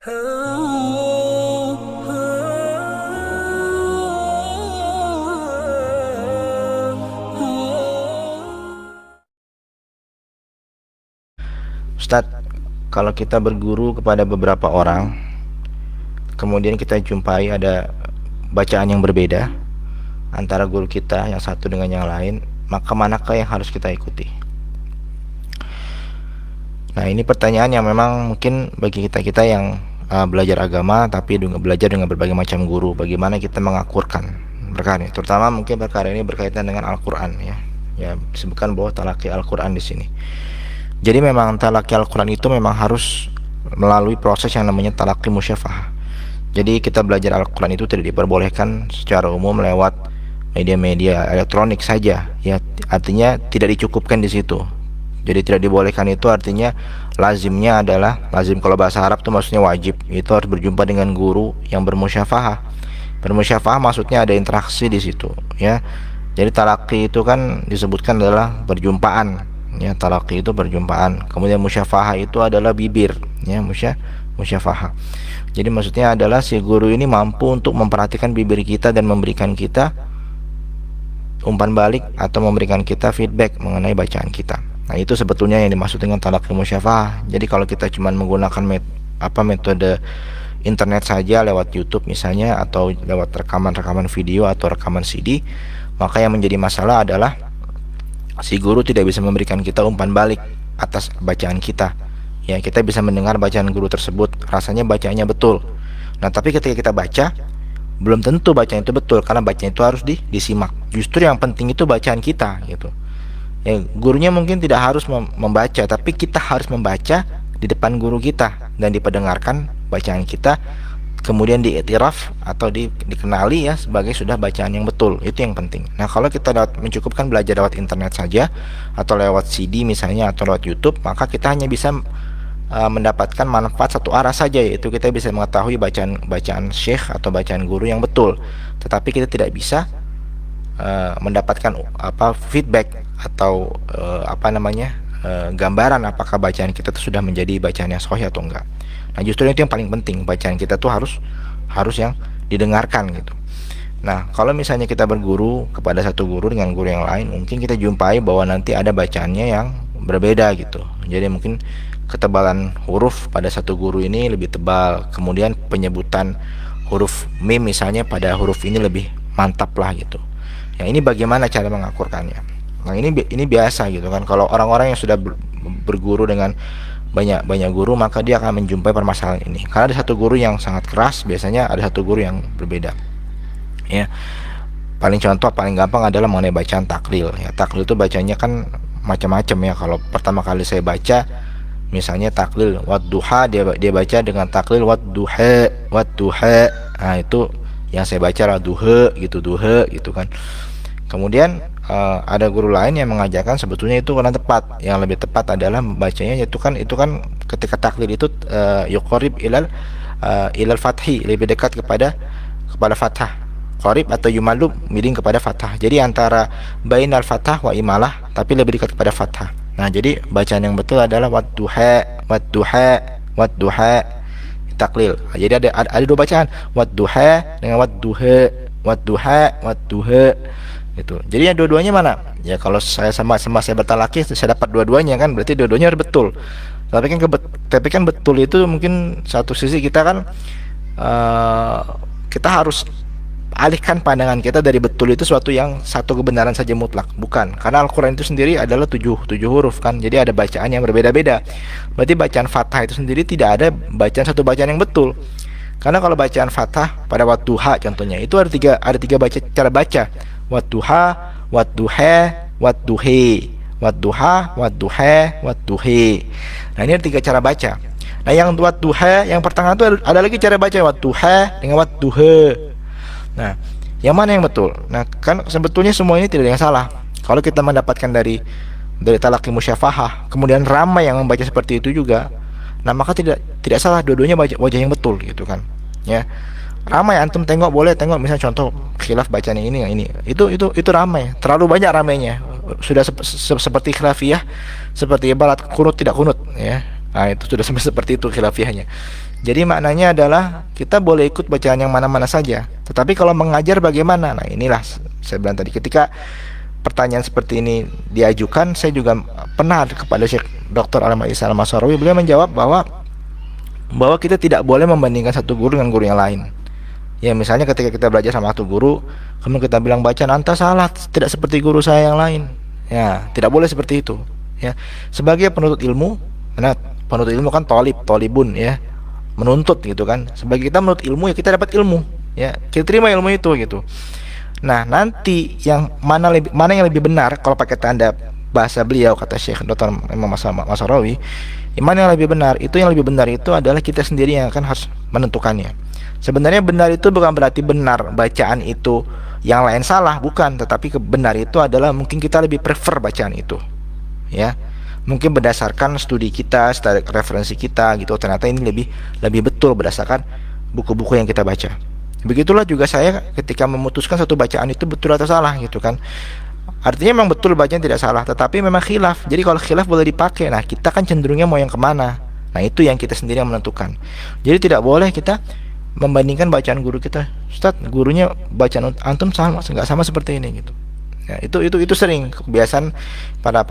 Ustadz, kalau kita berguru kepada beberapa orang, kemudian kita jumpai ada bacaan yang berbeda antara guru kita yang satu dengan yang lain, maka manakah yang harus kita ikuti? Nah, ini pertanyaan yang memang mungkin bagi kita yang belajar agama tapi belajar dengan berbagai macam guru, bagaimana kita mengakurkan perkara ini, terutama mungkin perkara ini berkaitan dengan Al-Quran, ya disebutkan bahwa talaqi Al-Quran di sini. Jadi memang talaqi Al-Quran itu memang harus melalui proses yang namanya talaqi musyafahah. Jadi kita belajar Al-Quran itu tidak diperbolehkan secara umum lewat media-media elektronik saja, ya artinya tidak dicukupkan di situ. Jadi tidak dibolehkan itu artinya lazimnya adalah, lazim kalau bahasa Arab itu maksudnya wajib, itu harus berjumpa dengan guru yang bermusyafahah. Bermusyafahah maksudnya ada interaksi di situ, ya. Jadi talaqi itu kan disebutkan adalah perjumpaan, ya, talaqi itu perjumpaan. Kemudian musyafahah itu adalah bibir, ya, musyafahah. Jadi maksudnya adalah si guru ini mampu untuk memperhatikan bibir kita dan memberikan kita umpan balik atau memberikan kita feedback mengenai bacaan kita. Nah, itu sebetulnya yang dimaksud dengan talaqi musyafahah. Jadi kalau kita cuma menggunakan metode internet saja lewat YouTube misalnya, atau lewat rekaman video atau rekaman CD, maka yang menjadi masalah adalah si guru tidak bisa memberikan kita umpan balik atas bacaan kita. Ya, kita bisa mendengar bacaan guru tersebut, rasanya bacaannya betul. Nah, tapi ketika kita baca, belum tentu bacaan itu betul, karena bacaan itu harus disimak. Justru yang penting itu bacaan kita, gitu. Ya, gurunya mungkin tidak harus membaca, tapi kita harus membaca di depan guru kita dan diperdengarkan bacaan kita, kemudian diiktiraf atau dikenali ya sebagai sudah bacaan yang betul. Itu yang penting. Nah, kalau kita mencukupkan belajar lewat internet saja atau lewat CD misalnya atau lewat YouTube, maka kita hanya bisa mendapatkan manfaat satu arah saja, yaitu kita bisa mengetahui bacaan syekh atau bacaan guru yang betul, tetapi kita tidak bisa mendapatkan feedback atau gambaran apakah bacaan kita itu sudah menjadi bacaan yang sahih atau enggak. Nah, justru itu yang paling penting, bacaan kita tuh harus yang didengarkan gitu. Nah, kalau misalnya kita berguru kepada satu guru dengan guru yang lain, mungkin kita jumpai bahwa nanti ada bacaannya yang berbeda gitu. Jadi mungkin ketebalan huruf pada satu guru ini lebih tebal, kemudian penyebutan huruf mim misalnya pada huruf ini lebih mantap lah gitu. Yang ini bagaimana cara mengakurkannya? Nah, ini biasa gitu kan. Kalau orang-orang yang sudah berguru dengan banyak guru, maka dia akan menjumpai permasalahan ini. Karena ada satu guru yang sangat keras, biasanya ada satu guru yang berbeda. Ya. Paling gampang adalah mengenai bacaan taklil. Ya, taklil itu bacanya kan macam-macam ya. Kalau pertama kali saya baca misalnya taklil wadduha, dia baca dengan taklil wadduha. Nah, itu yang saya baca duha gitu kan. Kemudian ada guru lain yang mengajarkan sebetulnya itu kurang tepat. Yang lebih tepat adalah membacanya itu kan ketika taklil itu yuqarib ilal fathi, lebih dekat kepada fathah. Qarib atau yumallu miring kepada fathah. Jadi antara bainal fathah wa imalah, tapi lebih dekat kepada fathah. Nah, jadi bacaan yang betul adalah wadduha taklil. Jadi ada dua bacaan, wadduha dengan wadduha gitu. Jadi yang dua-duanya mana? Ya kalau saya saya bertalaki, saya dapat dua-duanya kan, berarti dua-duanya harus betul. Tapi kan betul itu mungkin satu sisi kita kan kita harus alihkan pandangan kita dari betul itu suatu yang satu kebenaran saja mutlak, bukan. Karena Al-Quran itu sendiri adalah tujuh huruf kan, jadi ada bacaan yang berbeda-beda. Berarti bacaan fathah itu sendiri tidak ada satu bacaan yang betul. Karena kalau bacaan fathah pada wadduha contohnya, itu ada tiga cara baca. Wadduha, wadduhe. Nah, ini ada tiga cara baca. Nah, yang wadduha yang pertengahan itu ada lagi cara baca, wadduha dengan wadduhe. Nah, yang mana yang betul? Nah, kan sebetulnya semua ini tidak ada yang salah. Kalau kita mendapatkan dari talaqi musyafahah, kemudian ramai yang membaca seperti itu juga, nah maka tidak salah, dua-duanya wajah yang betul gitu kan. Ya. Ramai, antum boleh tengok misalnya contoh khilaf bacaan yang ini, itu ramai, terlalu banyak ramainya. Sudah seperti khilafiyah, seperti ibarat kunut tidak kunut ya. Nah, itu sudah sampai seperti itu khilafiyahnya. Jadi maknanya adalah kita boleh ikut bacaan yang mana-mana saja. Tetapi kalau mengajar bagaimana? Nah, inilah saya bilang tadi, ketika pertanyaan seperti ini diajukan, saya juga pernah kepada Syekh Dr. Ahmad Isa Al-Masarawi, beliau menjawab bahwa kita tidak boleh membandingkan satu guru dengan guru yang lain. Ya, misalnya ketika kita belajar sama satu guru, kemudian kita bilang bacaan anta salah, tidak seperti guru saya yang lain. Ya, tidak boleh seperti itu. Ya, sebagai penuntut ilmu, karena penuntut ilmu kan tolibun ya, menuntut gitu kan. Sebagai kita menuntut ilmu ya kita dapat ilmu, ya kita terima ilmu itu gitu. Nah, nanti yang mana yang lebih benar, kalau pakai tanda bahasa beliau, kata Syekh Dr. Imam Masarawi, mana yang lebih benar? Itu yang lebih benar itu adalah kita sendiri yang akan harus menentukannya. Sebenarnya benar itu bukan berarti benar bacaan itu yang lain salah, bukan, tetapi benar itu adalah mungkin kita lebih prefer bacaan itu. Ya. Mungkin berdasarkan studi kita, referensi kita gitu, ternyata ini lebih betul berdasarkan buku-buku yang kita baca. Begitulah juga saya ketika memutuskan satu bacaan itu betul atau salah gitu kan. Artinya memang betul bacaan tidak salah, tetapi memang khilaf. Jadi kalau khilaf boleh dipakai. Nah, kita kan cenderungnya mau yang kemana? Nah, itu yang kita sendiri yang menentukan. Jadi tidak boleh kita membandingkan bacaan guru kita. Ustaz, gurunya bacaan antum sama nggak sama seperti ini gitu. Ya, itu sering kebiasaan para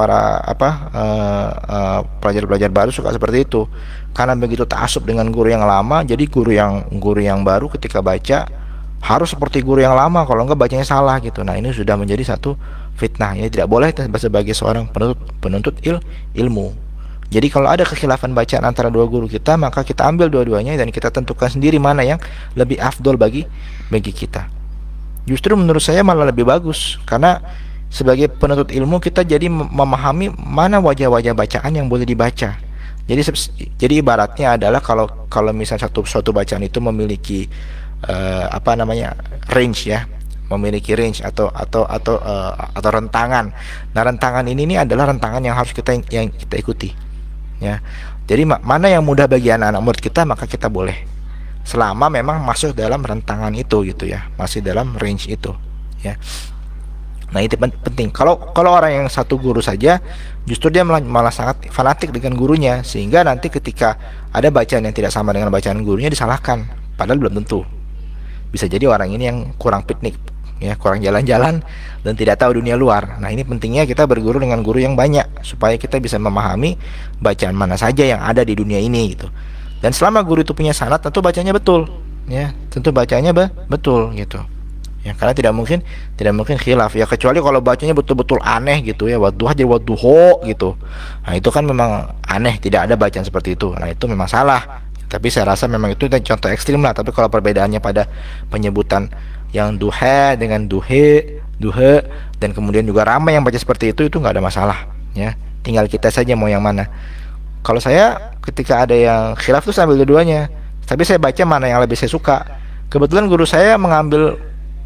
pelajar-pelajar baru suka seperti itu. Karena begitu ta'assub dengan guru yang lama, jadi guru yang baru ketika baca harus seperti guru yang lama, kalau enggak bacanya salah gitu. Nah, ini sudah menjadi satu fitnah. Ini tidak boleh sebagai seorang penuntut ilmu. Jadi kalau ada kekhilafan bacaan antara dua guru kita, maka kita ambil dua-duanya dan kita tentukan sendiri mana yang lebih afdol bagi kita. Justru menurut saya malah lebih bagus, karena sebagai penuntut ilmu kita jadi memahami mana wajah-wajah bacaan yang boleh dibaca. Jadi ibaratnya adalah kalau misalnya suatu bacaan itu memiliki range ya, memiliki range atau rentangan. Nah, rentangan ini adalah rentangan yang harus kita ikuti. Ya, jadi mana yang mudah bagi anak-anak murid kita, maka kita boleh, selama memang masuk dalam rentangan itu gitu ya, masih dalam range itu ya. Nah, itu penting. Kalau orang yang satu guru saja, justru dia malah sangat fanatik dengan gurunya, sehingga nanti ketika ada bacaan yang tidak sama dengan bacaan gurunya disalahkan, padahal belum tentu. Bisa jadi orang ini yang kurang piknik ya, kurang jalan-jalan dan tidak tahu dunia luar. Nah, ini pentingnya kita berguru dengan guru yang banyak supaya kita bisa memahami bacaan mana saja yang ada di dunia ini gitu. Dan selama guru itu punya sanad, tentu bacanya betul ya, tentu bacanya betul gitu ya, karena tidak mungkin khilaf ya, kecuali kalau bacanya betul-betul aneh gitu ya, wadduha jadi wadduho gitu. Nah, itu kan memang aneh, tidak ada bacaan seperti itu. Nah, itu memang salah. Tapi saya rasa memang itu contoh ekstrim lah. Tapi kalau perbedaannya pada penyebutan yang duha dengan duhe, dan kemudian juga ramai yang baca seperti itu nggak ada masalah ya. Tinggal kita saja mau yang mana. Kalau saya ketika ada yang khilaf tuh sambil dua-duanya, tapi saya baca mana yang lebih saya suka. Kebetulan guru saya mengambil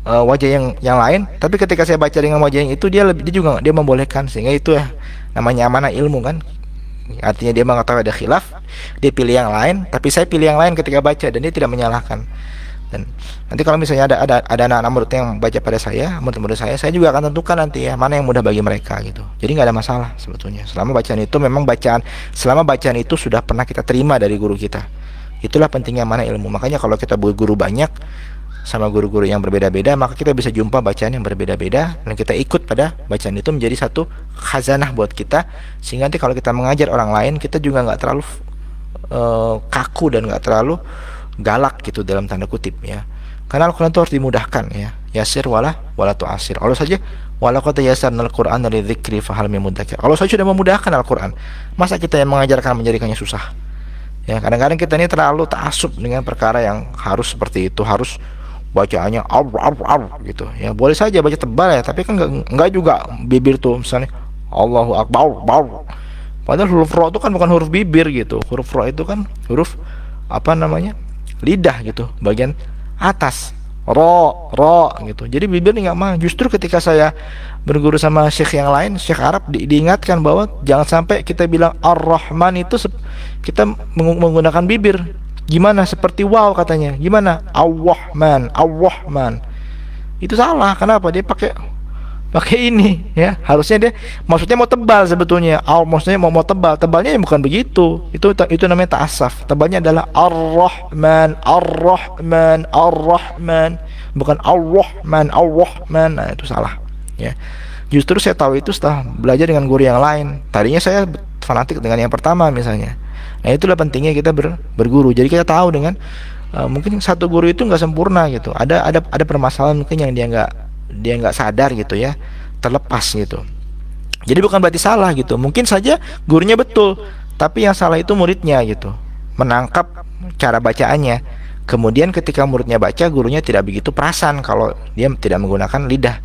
wajah yang lain, tapi ketika saya baca dengan wajah yang itu, dia membolehkan, sehingga itu ya namanya amanah ilmu kan. Artinya dia mengetahui ada khilaf, dia pilih yang lain, tapi saya pilih yang lain ketika baca, dan dia tidak menyalahkan. Dan nanti kalau misalnya ada anak-anak murid yang baca pada saya, murid-murid saya juga akan tentukan nanti ya mana yang mudah bagi mereka gitu. Jadi nggak ada masalah sebetulnya, selama bacaan itu sudah pernah kita terima dari guru kita. Itulah pentingnya mana ilmu. Makanya kalau kita berguru banyak sama guru-guru yang berbeda-beda, maka kita bisa jumpa bacaan yang berbeda-beda, dan kita ikut pada bacaan itu menjadi satu khazanah buat kita, sehingga nanti kalau kita mengajar orang lain, kita juga nggak terlalu kaku dan nggak terlalu galak gitu dalam tanda kutip ya. Karena Al-Quran itu harus dimudahkan ya. Yasir wala tu'asir. Allah saja wala qad yassarnal Qur'ana lidzikri fahal min mudzakir. Allah saja sudah memudahkan Al-Quran. Masa kita yang mengajarkan menjadikannya susah? Ya, kadang-kadang kita ini terlalu ta'assub dengan perkara yang harus seperti itu, harus bacaannya gitu. Ya, boleh saja baca tebal ya, tapi kan enggak juga bibir tuh misalnya Allahu Akbar. Padahal huruf ro itu kan bukan huruf bibir gitu. Huruf ro itu kan huruf lidah gitu, bagian atas, ro gitu. Jadi bibir nggak mah. Justru ketika saya berguru sama syekh yang lain, syekh Arab, diingatkan bahwa jangan sampai kita bilang Ar-Rahman itu kita menggunakan bibir. Gimana seperti wow katanya. Gimana? Ar-Rahman. Itu salah. Kenapa? Dia pakai pakai ini ya. Harusnya dia maksudnya mau tebal sebetulnya. Maksudnya mau tebal. Tebalnya ya bukan begitu. Itu namanya ta'assaf. Tebalnya adalah Ar-Rahman, Ar-Rahman, Ar-Rahman, bukan Ar-Rahman, Ar-Rahman. Nah, itu salah ya. Justru saya tahu itu setelah belajar dengan guru yang lain. Tadinya saya fanatik dengan yang pertama misalnya. Nah, itulah pentingnya kita berguru. Jadi kita tahu dengan mungkin satu guru itu nggak sempurna gitu. Ada permasalahan mungkin yang dia nggak sadar gitu ya, terlepas gitu. Jadi bukan berarti salah gitu. Mungkin saja gurunya betul, tapi yang salah itu muridnya gitu. Menangkap cara bacaannya. Kemudian ketika muridnya baca, gurunya tidak begitu perasan kalau dia tidak menggunakan lidah.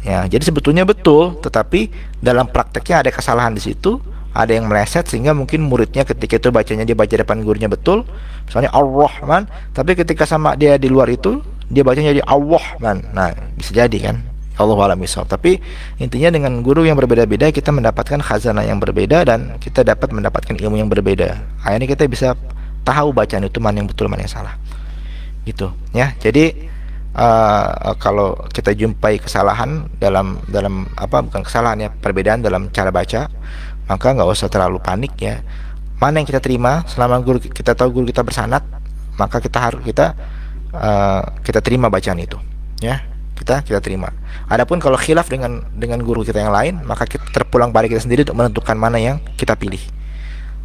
Ya, jadi sebetulnya betul, tetapi dalam prakteknya ada kesalahan di situ, ada yang meleset sehingga mungkin muridnya ketika itu bacanya dia baca depan gurunya betul, misalnya Ar-Rahman, tapi ketika sama dia di luar itu dia bacanya jadi Ar-Rahman. Nah, bisa jadi kan. Allahu a'lam bishawab. Tapi intinya dengan guru yang berbeda-beda kita mendapatkan khazanah yang berbeda dan kita dapat mendapatkan ilmu yang berbeda. Akhirnya kita bisa tahu bacaan itu mana yang betul mana yang salah. Gitu ya. Jadi kalau kita jumpai kesalahan dalam apa, bukan kesalahan ya, perbedaan dalam cara baca, maka nggak usah terlalu panik ya. Mana yang kita terima selama guru kita tahu guru kita bersanad, maka kita terima bacaan itu ya, kita terima. Adapun kalau khilaf dengan guru kita yang lain, maka kita terpulang pada kita sendiri untuk menentukan mana yang kita pilih.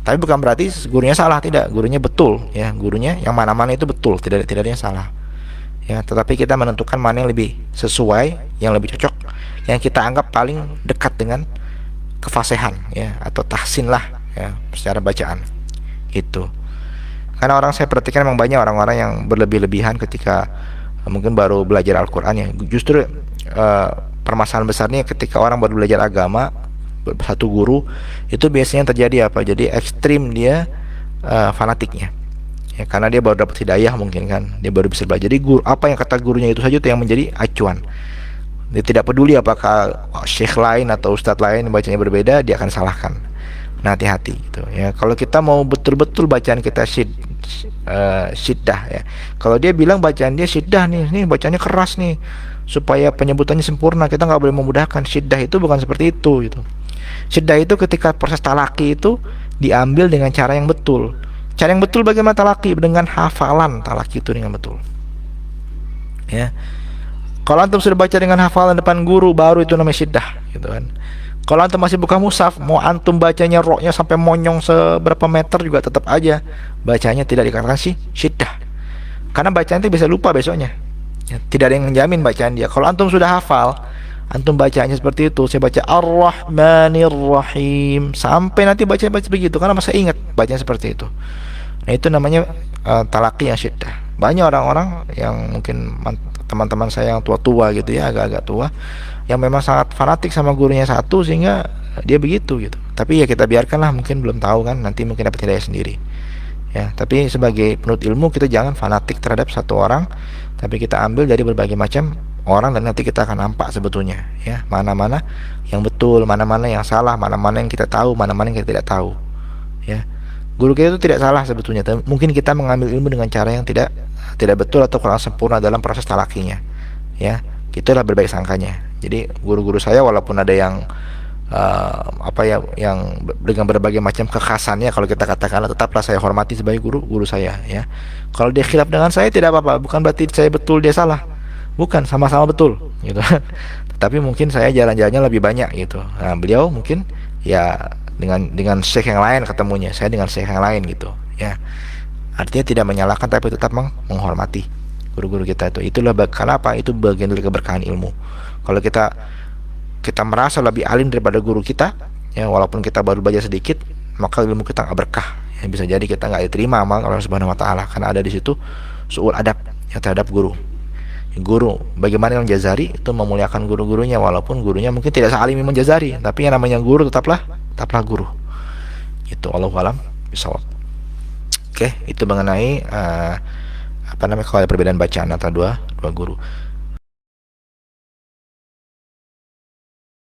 Tapi bukan berarti gurunya salah, tidak, gurunya betul ya, gurunya yang mana-mana itu betul, tidak ada yang salah ya. Tetapi kita menentukan mana yang lebih sesuai, yang lebih cocok, yang kita anggap paling dekat dengan kefasihan ya, atau tahsin lah ya secara bacaan itu. Karena orang, saya perhatikan memang banyak orang-orang yang berlebih-lebihan ketika mungkin baru belajar Al-Quran ya. Justru permasalahan besarnya ketika orang baru belajar agama, satu guru itu biasanya terjadi apa, jadi ekstrim dia fanatiknya ya, karena dia baru dapat hidayah mungkin kan, dia baru bisa belajar. Jadi guru, apa yang kata gurunya itu saja itu yang menjadi acuan. Dia tidak peduli apakah syekh lain atau ustadz lain bacanya berbeda, dia akan salahkan. Nah, hati-hati gitu ya. Kalau kita mau betul-betul bacaan kita syiddah ya. Kalau dia bilang bacaan dia syiddah nih bacanya keras nih supaya penyebutannya sempurna, kita nggak boleh memudahkan. Syiddah itu bukan seperti itu gitu. Syiddah itu ketika proses talaki itu diambil dengan cara yang betul. Cara yang betul bagaimana talaki? Dengan hafalan talaki itu dengan betul ya. Kalau antum sudah baca dengan hafalan depan guru, baru itu namanya syiddah gitu kan. Kalau antum masih buka mushaf, mau antum bacanya roknya sampai monyong seberapa meter juga tetap aja bacanya tidak dikatakan syiddah. Karena bacaan itu bisa lupa besoknya ya, tidak ada yang menjamin bacaan dia. Kalau antum sudah hafal, antum bacanya seperti itu, saya baca Ar-Rahmanir Rahim sampai nanti baca begitu, karena masa ingat bacanya seperti itu. Nah, itu namanya talaki yang syiddah. Banyak orang-orang yang mungkin teman-teman saya yang tua-tua gitu ya, agak-agak tua, yang memang sangat fanatik sama gurunya satu sehingga dia begitu gitu. Tapi ya kita biarkanlah, mungkin belum tahu kan, nanti mungkin dapat hidayah sendiri ya. Tapi sebagai penuntut ilmu kita jangan fanatik terhadap satu orang, tapi kita ambil dari berbagai macam orang, dan nanti kita akan nampak sebetulnya ya, mana-mana yang betul, mana-mana yang salah, mana-mana yang kita tahu, mana-mana yang kita tidak tahu ya. Guru kita itu tidak salah sebetulnya, mungkin kita mengambil ilmu dengan cara yang tidak betul atau kurang sempurna dalam proses talakinya ya. Itulah berbaik sangkanya. Jadi guru-guru saya walaupun ada yang yang dengan berbagai macam kekhasannya, kalau kita katakanlah, tetaplah saya hormati sebagai guru saya ya. Kalau dia khilaf dengan saya tidak apa-apa, bukan berarti saya betul dia salah, bukan, sama-sama betul gitu. Tapi mungkin saya jalan-jalannya lebih banyak gitu. Nah, beliau mungkin ya dengan syekh yang lain ketemunya, saya dengan syekh yang lain gitu ya. Artinya tidak menyalahkan, tapi tetap menghormati guru-guru kita itu. Itulah kenapa itu bagian dari keberkahan ilmu. Kalau kita merasa lebih alim daripada guru kita ya, walaupun kita baru belajar sedikit, maka ilmu kita nggak berkah ya. Bisa jadi kita nggak diterima sama Allah Subhanahu Wa Taala, karena ada di situ suul adab ya terhadap guru. Bagaimana yang Jazari itu memuliakan guru-gurunya, walaupun gurunya mungkin tidak sealim Imam Jazari, tapi yang namanya guru tetaplah guru. Itu Allahu a'lam bishawab. Oke, itu mengenai kalau ada perbedaan bacaan antara dua guru.